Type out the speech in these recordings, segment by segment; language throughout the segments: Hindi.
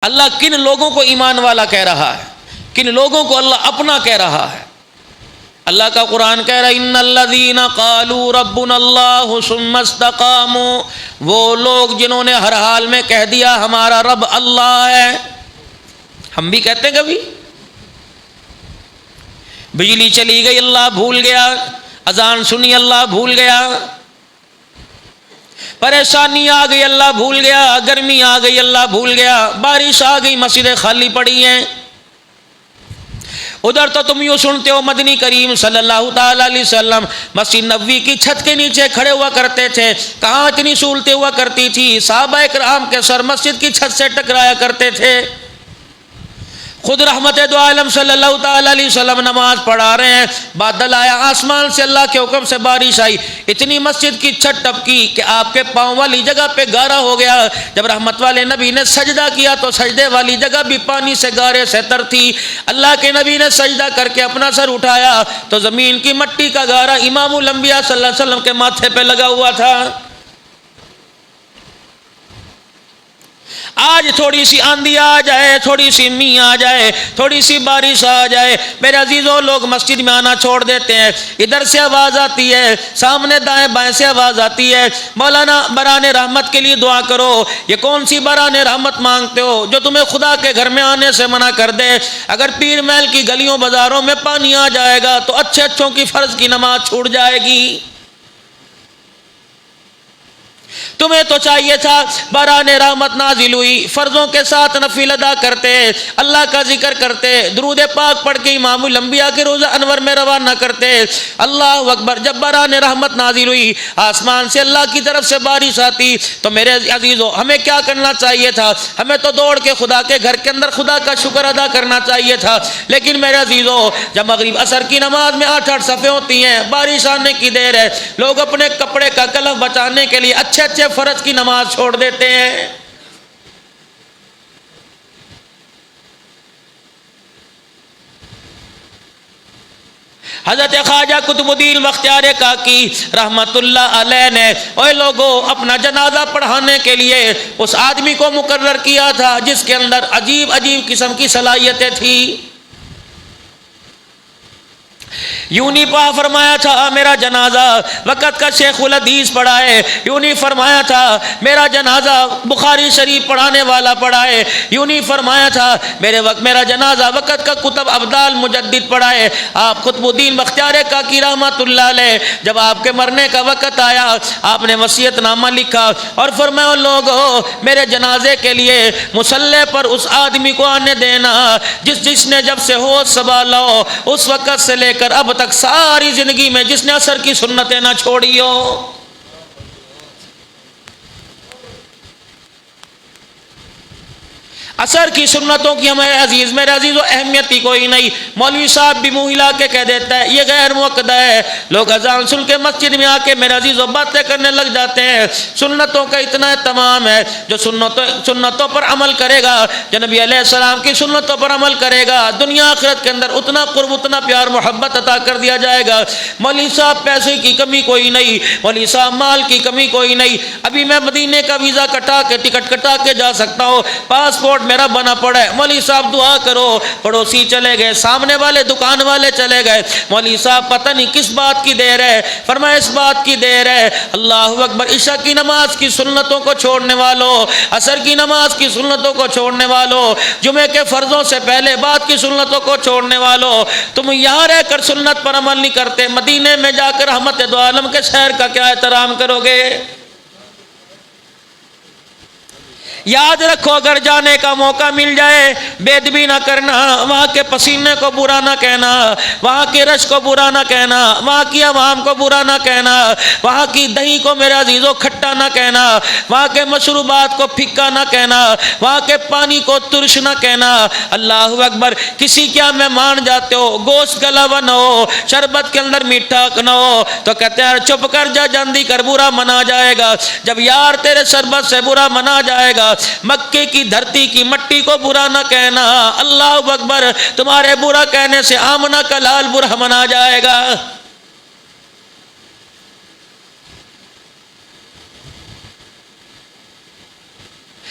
अल्लाह किन लोगों को ईमान वाला कह रहा है, किन लोगों को अल्लाह अपना कह रहा है। अल्लाह का कुरान कह रहा है इन्नल्लज़ीना क़ालू रब्बुनल्लाहु सुम्मा इस्तक़ामू, वो लोग जिन्होंने हर हाल में कह दिया हमारा रब अल्लाह है। हम भी कहते हैं कभी बिजली चली गई अल्लाह भूल गया, अजान सुनी अल्लाह भूल गया, परेशानी आ गई अल्लाह भूल गया, गर्मी आ गई अल्लाह भूल गया, बारिश आ गई मस्जिदें खाली पड़ी हैं। उधर तो तुम यूँ सुनते हो मदनी करीम सल्लल्लाहु ताला अलैहि वसल्लम मस्जिद नबवी की छत के नीचे खड़े हुआ करते थे। कहाँ इतनी सहूलतें हुआ करती थी, सहाबा इकराम के सर मस्जिद की छत से टकराया करते थे। खुद रहमत दो आलम सल्लल्लाहु ताला अलैहि वसल्लम नमाज पढ़ा रहे हैं, बादल आया आसमान से, अल्लाह के हुक्म से बारिश आई, इतनी मस्जिद की छत टपकी कि आपके पाँव वाली जगह पे गारा हो गया। जब रहमत वाले नबी ने सजदा किया तो सजदे वाली जगह भी पानी से गारे से तर थी। अल्लाह के नबी ने सजदा करके अपना सर उठाया तो ज़मीन की मट्टी का गारा इमामुल अंबिया सल्लल्लाहु अलैहि वसल्लम के माथे पे लगा हुआ था। आज थोड़ी सी आंधी आ जाए, थोड़ी सी मींह आ जाए, थोड़ी सी बारिश आ जाए, मेरे अजीजों लोग मस्जिद में आना छोड़ देते हैं। इधर से आवाज़ आती है, सामने दाएं बाएं से आवाज़ आती है, मौलाना बराने रहमत के लिए दुआ करो। ये कौन सी बराने रहमत मांगते हो जो तुम्हें खुदा के घर में आने से मना कर दे। अगर पीर महल की गलियों बाजारों में पानी आ जाएगा तो अच्छे अच्छों की फ़र्ज की नमाज छूट जाएगी। तुम्हें तो चाहिए था बराने रहमत नाजिल हुई, फर्जों के साथ नफिल अदा करते, अल्लाह का जिक्र करते, दुरूद पाक पढ़ के इमामुल अंबिया के रोज़ा अनवर में रवाना करते। अल्लाह अकबर। जब बराने रहमत नाजिल हुई, आसमान से अल्लाह की तरफ से बारिश आती तो मेरे अजीज़ों हमें क्या करना चाहिए था? हमें तो दौड़ के खुदा के घर के अंदर खुदा का शुक्र अदा करना चाहिए था। लेकिन मेरे अजीज़ों जब मगरिब असर की नमाज में 8-8 सफ़े होती हैं, बारिश आने की देर है, लोग अपने कपड़े का कलफ बचाने के लिए अच्छे अच्छे फर्ज की नमाज छोड़ देते हैं। हजरत ख्वाजा कुतुबुद्दीन बख्तियार काकी रहमतुल्लाह अलैह ने ओए लोगों अपना जनाजा पढ़ाने के लिए उस आदमी को मुकर्रर किया था जिसके अंदर अजीब अजीब किस्म की सलाहियतें थी। यूं नहीं फरमाया था मेरा जनाजा वक़्त का शेखुल हदीस पढ़ाए, यूं नहीं फरमाया था मेरा जनाजा बुखारी शरीफ पढ़ाने वाला पढ़ाए, यूं नहीं फरमाया था मेरा जनाजा वक़्त का कुतुब अब्दाल मुजद्दिद पढ़ाए। आप कुतुबुद्दीन बख्तियार काकी रहमतुल्लाह अलैह जब आपके मरने का वक़्त आया, आपने वसीयतनामा लिखा और फरमाया लोगों मेरे जनाजे के लिए मुसल्ले पर उस आदमी को आने देना जिसने जब से होश संभाला हो उस वक़्त से लेकर अब तक सारी जिंदगी में जिसने असर की सुन्नतें ना छोड़ी हो। असर की सुन्नतों की हमारे अजीज मेरे अजीज़ों अहमियत ही कोई नहीं। मौलवी साहब भी मुँह हिला के कह देता है ये गैर मुअक्कदा है, लोग अजान सुन के मस्जिद में आके मेरे अजीज़ों बातें करने लग जाते हैं। सुन्नतों का इतना तमाम है, जो सुन्नतों पर अमल करेगा, जो नबी अलैहिस्सलाम की सुन्नतों पर अमल करेगा, दुनिया आखिरत के अंदर उतना कुर्ब उतना प्यार मोहब्बत अता कर दिया जाएगा। मौलवी साहब पैसे की कमी कोई नहीं, मौलवी साहब माल की कमी कोई नहीं। अभी मैं मदीने का वीज़ा कटा के टिकट कटा के जा सकता हूँ, पासपोर्ट मेरा बना पड़ा है। मौलवी साहब दुआ करो, पड़ोसी चले गए, सामने वाले दुकान वाले चले गए, मौलवी साहब पता नहीं किस बात की देर है, फरमाया इस बात की देर है अल्लाह अकबर इशा की नमाज की सुन्नतों को छोड़ने वालों, असर की नमाज की सुन्नतों को छोड़ने वालों, जुमे के फर्जों से पहले बाद की सुन्नतों को छोड़ने वालों, तुम यहाँ रहकर सुन्नत पर अमल नहीं करते, मदीने में जाकर रहमत दो आलम के शहर का क्या एहतराम करोगे? याद रखो अगर जाने का मौका मिल जाए बेदबी ना करना, वहाँ के पसीने को बुरा ना कहना, वहाँ के रश को बुरा ना कहना, वहाँ की आवाम को बुरा ना कहना, वहाँ की दही को मेरे अजीज़ों खट्टा ना कहना, वहाँ के मशरूबात को फिक्का ना कहना, वहाँ के पानी को तुर्श ना कहना। अल्लाह अकबर। किसी क्या मेहमान जाते हो, गोश्त गला हुआ न हो, शरबत के अंदर मीठा न हो तो कहते हैं चुप कर जा जल्दी कर बुरा मना जाएगा। जब यार तेरे शरबत से बुरा मना जाएगा, मक्के की धरती की मट्टी को बुरा ना कहना। अल्लाह अकबर। तुम्हारे बुरा कहने से आमना का लाल बुरा मना जाएगा।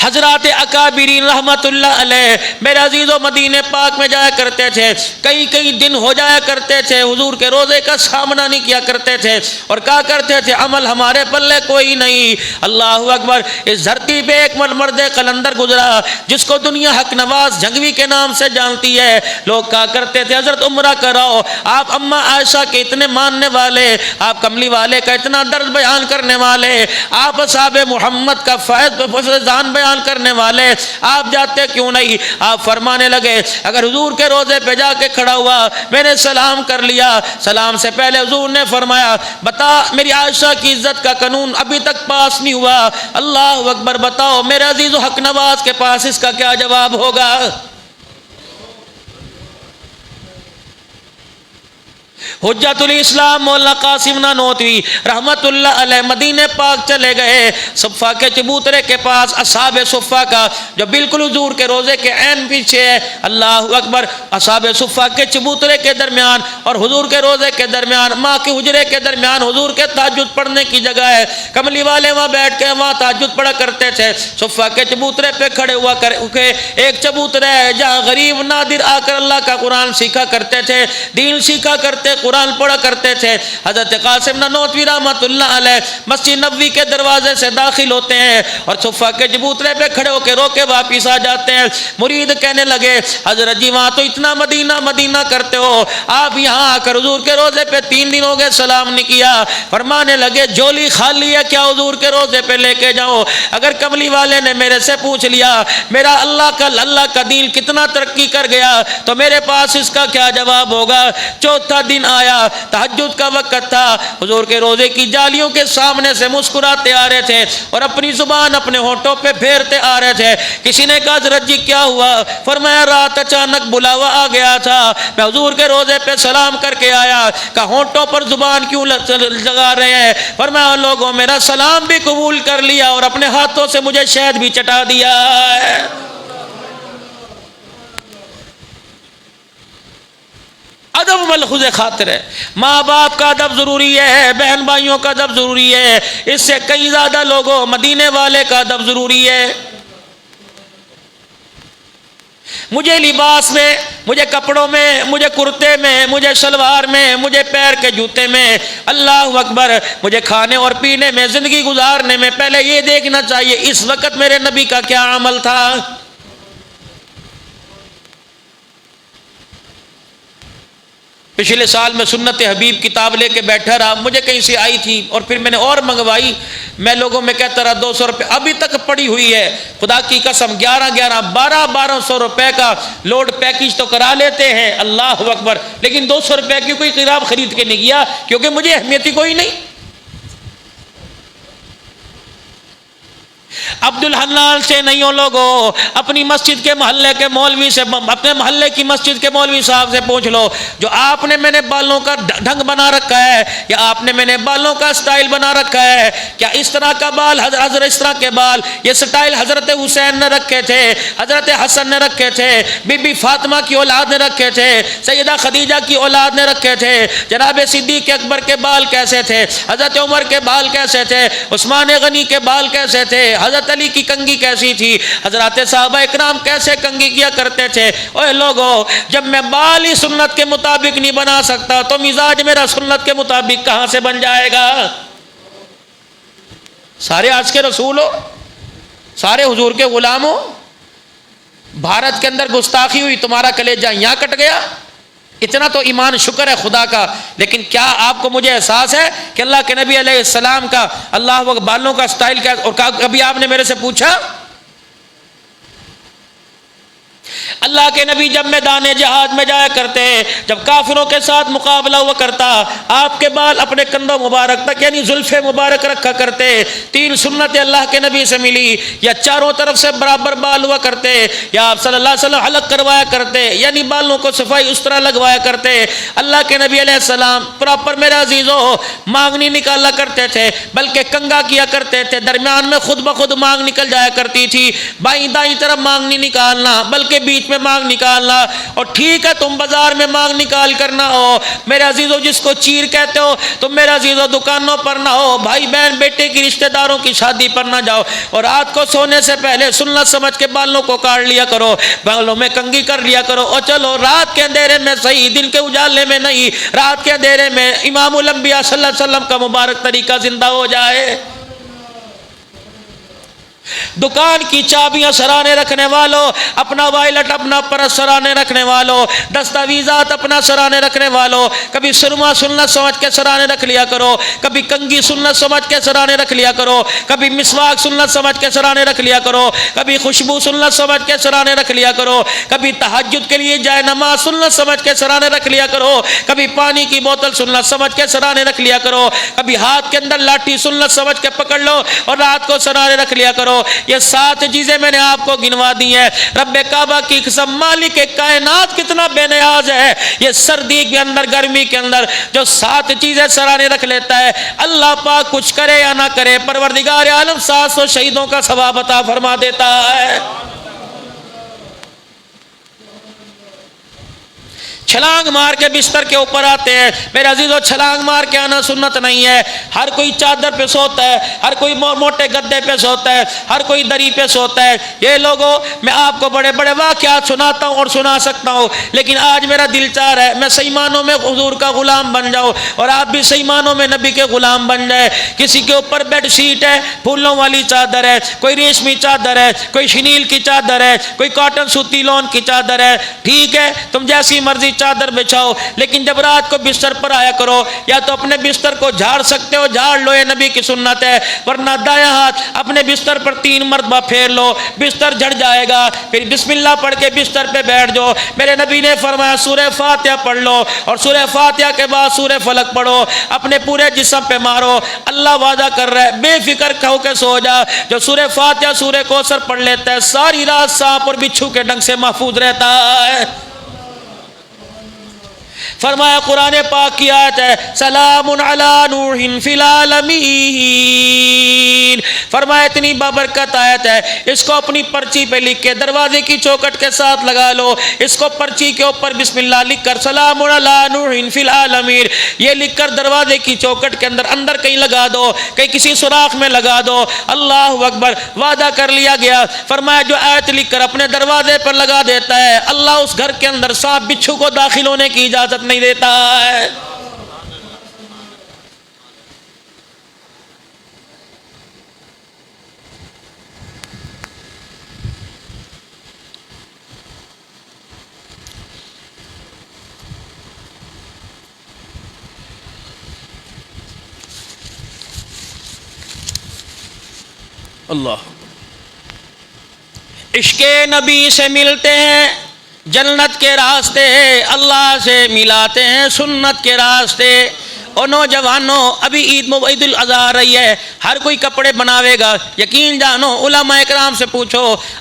हजरात अकाबिरीन रहमतुल्लाह अलैह मेरे अजीज़ों मदीने पाक में जाया करते थे, कई कई दिन हो जाया करते थे, हुजूर के रोज़े का सामना नहीं किया करते थे और कहा करते थे अमल हमारे पल्ले कोई नहीं। अल्लाह अकबर। इस धरती पे एक मर्द कलंदर गुजरा जिसको दुनिया हक नवाज जंगवी के नाम से जानती है। लोग कहा करते थे हजरत उम्रा कराओ, आप अम्मा आयशा के इतने मानने वाले, आप कमली वाले का इतना दर्द बयान करने वाले, आप साहब मोहम्मद का फैज़ान बयान करने वाले, आप जाते क्यों नहीं? आप फरमाने लगे अगर हुजूर के रोजे पे जाके खड़ा हुआ, मैंने सलाम कर लिया, सलाम से पहले हुजूर ने फरमाया बता मेरी आयशा की इज्जत का कानून अभी तक पास नहीं हुआ, अल्लाह अकबर, बताओ मेरे अजीज हक नवाज के पास इसका क्या जवाब होगा? हुज्जतुल इस्लाम मौलाना कासिम नानोतवी रहमतुल्लाह अलैह मदीने पाक चले गए, सुफ़ा के चबूतरे के पास, असहाबे सुफ़ा का जो बिल्कुल हुजूर के रोज़े के ऐन पीछे है। अल्लाह अकबर। असहाबे सुफ़ा के चबूतरे के दरमियान और हुजूर के रोज़े के दरमियान, माँ के हुजरे के दरमियान हुजूर के तहज्जुद पढ़ने की जगह है। कमली वाले वहाँ बैठ के वहाँ तहज्जुद पढ़ा करते थे। सुफ़ा के चबूतरे पे खड़े हुआ करके एक चबूतरा है जहाँ गरीब नादिर आकर अल्लाह का कुरान सीखा करते थे, दीन सीखा करते, कुरान पढ़ा करते थे। हजरत कासिम ननोतवी रहमतुल्लाह अलैह मस्जिद नबवी के दरवाजे से दाखिल होते हैं और सुफ़ा के चबूतरे पे खड़े होकर रोके वापिस आ जाते हैं। मुरीद कहने लगे हजरत जी वहाँ तो इतना मदीना मदीना करते हो, आप यहाँ आकर हुजूर के रोजे पे 3 दिन हो गए सलाम नहीं किया। फरमाने लगे झोली खाली है क्या हुजूर के रोजे पे लेके जाओ? अगर कमली वाले ने मेरे से पूछ लिया मेरा अल्लाह का दीन कितना तरक्की कर गया तो मेरे पास इसका क्या जवाब होगा? चौथा दिन आया, तहज्जुद का वक्त था, हुजूर के रोजे की जालियों के सामने से मुस्कुराते आ रहे थे और अपनी जुबान अपने होठों पे फेरते आ रहे थे। किसी ने कहा हजरत जी क्या हुआ? फरमाया रात अचानक बुलावा आ गया था, मैं हुजूर के रोजे पे सलाम करके आया। कहा होठों पर जुबान क्यों लगा रहे हैं? फरमाया लोगों मेरा सलाम भी कबूल कर लिया और अपने हाथों से मुझे शहद भी चटा दिया है। अदब मलखुज़ खातिर है, माँ बाप का अदब ज़रूरी है, बहन भाइयों का अदब ज़रूरी है, इससे कई ज़्यादा लोगों मदीने वाले का अदब ज़रूरी है। मुझे लिबास में, मुझे कपड़ों में, मुझे कुर्ते में, मुझे शलवार में, मुझे पैर के जूते में, अल्लाह अकबर, मुझे खाने और पीने में, ज़िंदगी गुजारने में पहले ये देखना चाहिए इस वक्त मेरे नबी का क्या अमल था। पिछले साल मैं सुन्नत हबीब किताब लेके बैठा रहा, मुझे कहीं से आई थी और फिर मैंने और मंगवाई। मैं लोगों में कहता रहा 200 रुपये अभी तक पड़ी हुई है, खुदा की कसम 1200 रुपए का लोड पैकेज तो करा लेते हैं, अल्लाह अकबर, लेकिन 200 रुपये की कोई किताब खरीद के नहीं गया क्योंकि मुझे अहमियत ही कोई नहीं। अब्दुल हन्नान से नहीं हो लोगों, अपनी मस्जिद के मोहल्ले के मौलवी से, अपने मोहल्ले की मस्जिद के मौलवी साहब से पूछ लो जो आपने मैंने बालों का ढंग बना रखा है या आपने मैंने बालों का स्टाइल बना रखा है, क्या इस तरह का बाल हजरत इस तरह के बाल ये स्टाइल हजरत हुसैन ने रखे थे, हजरत हसन ने रखे थे, बीबी फातिमा की औलाद ने रखे थे, सैयदा खदीजा की औलाद ने रखे थे, जनाब सिद्दीक अकबर के बाल कैसे थे, हजरत उमर के बाल कैसे थे, उस्मान गनी के बाल कैसे थे, हजरत अली की कंगी कैसी थी, हजरत साहबा इकराम कैसे कंगी किया करते थे। ओए लोगों, जब मैं बाल ही सुन्नत के मुताबिक नहीं बना सकता तो मिजाज मेरा सुन्नत के मुताबिक कहां से बन जाएगा? सारे आज के रसूल हो, सारे हुजूर के गुलाम हो, भारत के अंदर गुस्ताखी हुई तुम्हारा कलेजा यहां कट गया। इतना तो ईमान शुक्र है खुदा का, लेकिन क्या आपको मुझे एहसास है कि अल्लाह के नबी अलैहिस्सलाम का अल्लाह वक्त बालों का स्टाइल क्या? और कभी आपने मेरे से पूछा अल्लाह के नबी जब मैदान जहाद में जाया करते, जब काफिरों के साथ मुकाबला हुआ करता, आपके बाल अपने कंधों मुबारक तक यानी जुल्फे मुबारक रखा करते। 3 सुन्नत अल्लाह के नबी से मिली, या चारों तरफ से बराबर बाल हुआ करते, या आप सल्लल्लाहु अलैहि वसल्लम हलक करवाया करते, यानी बालों को सफाई उस तरह लगवाया करते। अल्लाह के नबी अलैहिस्सलाम प्रॉपर मेरे अजीज़ों मांग नहीं निकाला करते थे, बल्कि कंगा किया करते थे, दरमियान में खुद ब खुद मांग निकल जाया करती थी। बाई दाई तरफ मांग नहीं निकालना, बल्कि बीच में मांग निकालना। और ठीक है तुम बाजार में मांग निकाल करना हो, मेरे अजीजों जिसको चीर कहते हो तुम मेरे अजीजों दुकानों पर ना हो, भाई बहन बेटे की रिश्तेदारों की शादी पर ना जाओ, और रात को सोने से पहले सुन्नत समझ के बालों को काट लिया करो, बालों में कंघी कर लिया करो। और चलो रात के अंधेरे में सही, दिन के उजाले में नहीं, रात के अंधेरे में इमामुल अंबिया सल्लल्लाहु अलैहि वसल्लम का मुबारक तरीका जिंदा हो जाए। दुकान की चाबियां सराने रखने वालों, अपना वायलेट अपना परस सराने रखने वालों, दस्तावेजात अपना सराने रखने वालों, कभी सुरमा सुन्नत समझ के सराने रख लिया करो, कभी कंगी सुन्नत समझ के सराने रख लिया करो, कभी मिसवाक सुन्नत समझ के सराने रख लिया करो, कभी खुशबू सुन्नत समझ के सराने रख लिया करो, कभी तहज्जुद के लिए जाए नमाज सुन्नत समझ के सराने रख लिया करो, कभी पानी की बोतल सुन्नत समझ के सराने रख लिया करो, कभी हाथ के अंदर लाठी सुन्नत समझ के पकड़ लो और रात को सराने रख लिया करो। ये 7 चीजें मैंने आपको गिनवा दी हैं। रब्बे काबा की कसम, मालिक कायनात कितना बेनियाज है, ये सर्दी के अंदर गर्मी के अंदर जो 7 चीजें सराने रख लेता है, अल्लाह पाक कुछ करे या ना करे परवरदिगार आलम 700 शहीदों का सवाब अता फरमा देता है। छलांग मार के बिस्तर के ऊपर आते हैं, मेरे अजीजों छलांग मार के आना सुन्नत नहीं है। हर कोई चादर पे सोता है, हर कोई मोटे गद्दे पे सोता है, हर कोई दरी पे सोता है। ये लोगों, मैं आपको बड़े बड़े वाक़यात सुनाता हूँ और सुना सकता हूँ, लेकिन आज मेरा दिल चाह रहा है मैं सही मानों में हुजूर का गुलाम बन जाऊँ और आप भी सही मानों में नबी के गुलाम बन जाए। किसी के ऊपर बेड शीट है, फूलों वाली चादर है, कोई रेशमी चादर है, कोई शनील की चादर है, कोई कॉटन सूती लॉन की चादर है, ठीक है तुम जैसी मर्जी चादर बिछाओ, लेकिन जब रात को बिस्तर पर आया करो या तो अपने बिस्तर को झाड़ सकते हो झाड़ लो, ये नबी की सुन्नत है, वरना दायां हाथ अपने बिस्तर पर 3 मरतबा फेर लो, बिस्तर झड़ जाएगा, फिर बिस्मिल्लाह पढ़ के बिस्तर पे बैठ जाओ। मेरे नबी ने फरमाया सूरह फातिहा पढ़ लो और सूरह फातिहा के बाद सूरह फलक पढ़ो, अपने पूरे जिस्म पे मारो। अल्लाह वादा कर रहा है बेफिक्र कहो के सो जा, जो सूरह फातिहा सूरह कौसर पढ़ लेता है सारी रात सांप और बिच्छू के डंक से महफूज रहता है। फरमाया कुरान पाक की आयत है सलामुन अला नूहिन फिल आलमीन, फरमाया इतनी बाबरकत आयत है, इसको अपनी पर्ची पे लिख के दरवाजे की चौखट के साथ लगा लो, इसको पर्ची के ऊपर बिस्मिल्लाह लिख कर सलामुन अला नूहिन फिल आलमीन ये लिख कर दरवाजे की चौखट के अंदर कहीं लगा दो, कहीं किसी सुराख में लगा दो। अल्लाह अकबर, वादा कर लिया गया। फरमाया जो आयत लिख कर अपने दरवाजे पर लगा देता है अल्लाह उस घर के अंदर सांप बिच्छू को दाखिल होने की इजाजत नहीं देता है। अल्लाह, इश्के नबी से मिलते हैं जन्नत के रास्ते, अल्लाह से मिलाते हैं सुन्नत के रास्ते। और नौजवानों, अभी ईद अज़हा आ रही है, हर कोई कपड़े बनावेगा। यकीन जानो उलमा इकराम से पूछो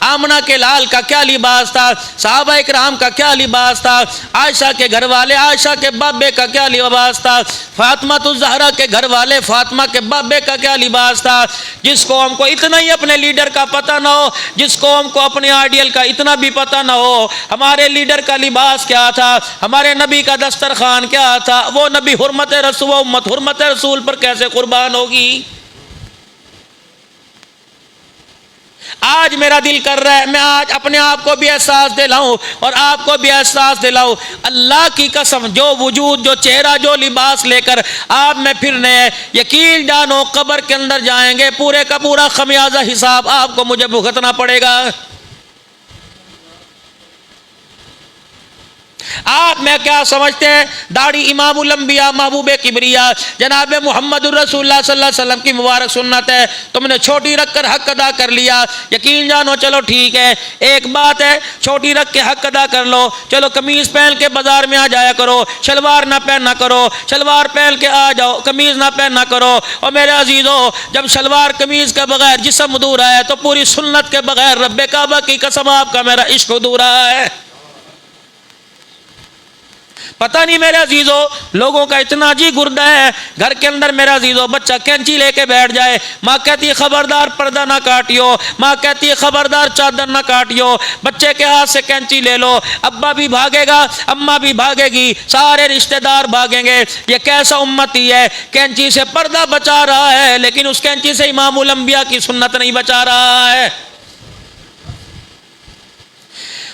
आमना के लाल का क्या लिबास था, सहाबा इकराम का क्या लिबास था, आयशा के घर वाले आयशा के बाबे का क्या लिबास था, फातिमा तुज़ ज़हरा के घर वाले फातिमा के बाबे का क्या लिबास था। जिस कौम को इतना ही अपने लीडर का पता ना हो, जिस कौम को अपने आइडियल का इतना भी पता ना हो, हमारे लीडर का लिबास क्या था, हमारे नबी का दस्तरखान क्या था, वो नबी हुर्मत रसूल उम्मत हुर्मत रसूल पर कैसे कुर्बान होगी। आज मेरा दिल कर रहा है मैं आज अपने आप को भी एहसास दिलाऊं और आपको भी एहसास दिलाऊं, अल्लाह की कसम जो वजूद जो चेहरा जो लिबास लेकर आप में फिरने हैं, यकीन जानो कब्र के अंदर जाएंगे पूरे का पूरा खमियाजा हिसाब आपको मुझे भुगतना पड़ेगा। आप में क्या समझते हैं दाढ़ी इमामुल अंबिया महबूबे किबरिया जनाब मुहम्मद रसूलुल्लाह सल्लल्लाहु अलैहि वसल्लम की मुबारक सुन्नत है, तुमने छोटी रख कर हक अदा कर लिया। यकीन जानो चलो ठीक है, एक बात है छोटी रख के हक अदा कर लो, चलो कमीज पहन के बाजार में आ जाया करो, शलवार ना पहनना करो, शलवार पहन के आ जाओ कमीज ना पहनना करो। और मेरे अजीजों, जब शलवार कमीज के बगैर जिस्म अधूरा है तो पूरी सुन्नत के बगैर रब्बे काबा की कसम आपका मेरा इश्क अधूरा है। पता नहीं मेरे अजीजों, लोगों का इतना जी गुर्दा है, घर के अंदर मेरा अजीजों बच्चा कैंची लेके बैठ जाए, माँ कहती है खबरदार पर्दा ना काटियो, माँ कहती है खबरदार चादर ना काटियो, बच्चे के हाथ से कैंची ले लो, अब्बा भी भागेगा, अम्मा भी भागेगी, सारे रिश्तेदार भागेंगे। ये कैसा उम्मती है, कैंची से पर्दा बचा रहा है लेकिन उस कैंची से इमामुल अंबिया की सुन्नत नहीं बचा रहा है।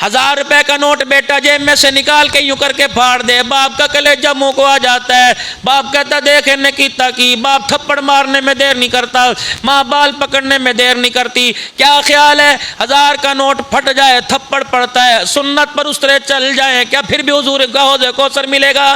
1000 रुपए का नोट बेटा जेब में से निकाल के यूं करके फाड़ दे, बाप का कलेजा मुंह को आ जाता है। बाप कहता देख इन्हें कीता की, बाप थप्पड़ मारने में देर नहीं करता, माँ बाल पकड़ने में देर नहीं करती। क्या ख्याल है 1000 का नोट फट जाए, थप्पड़ पड़ता है, सुन्नत पर उस तरह चल जाए, क्या फिर भी हुजूर का हौज़े कौसर मिलेगा?